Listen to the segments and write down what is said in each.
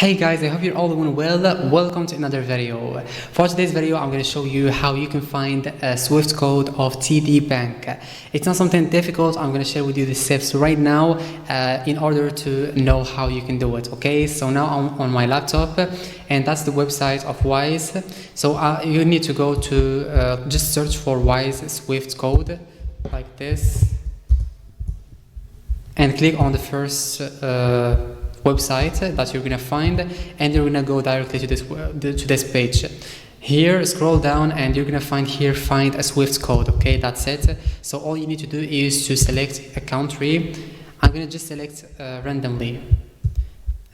Hey guys, I hope you're all doing well. Welcome to another video. For today's video, I'm going to show you how you can find a Swift code of TD Bank. It's not something difficult. I'm going to share with you the steps right now in order to know how you can do it. Okay, so now I'm on my laptop and that's the website of Wise. So you need to go to just search for Wise Swift code like this and click on the first website that you're gonna find, and you're gonna go directly to this page. Here, scroll down and you're gonna find here find a Swift code. Okay, that's it. So all you need to do is to select a country. I'm gonna just select randomly,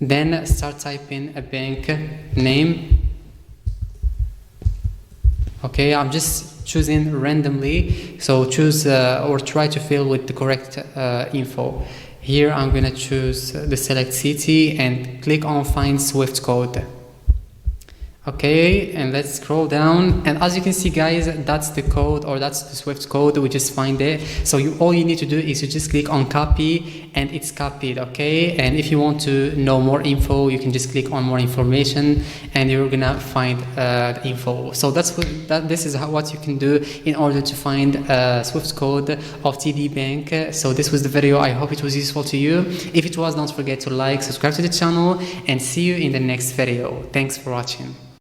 then start typing a bank name. Okay, I'm just choosing randomly, so choose or try to fill with the correct info. Here I'm going to choose the select city and click on find Swift code. Okay, and let's scroll down, and as you can see guys, that's the code, or that's the Swift code. We just find it. So all you need to do is you just click on copy and it's copied. Okay, and if you want to know more info, you can just click on more information and you're gonna find the info. So this is what you can do in order to find Swift code of TD Bank. So this was the video. I hope it was useful to you. If it was, don't forget to like, subscribe to the channel, and see you in the next video. Thanks for watching.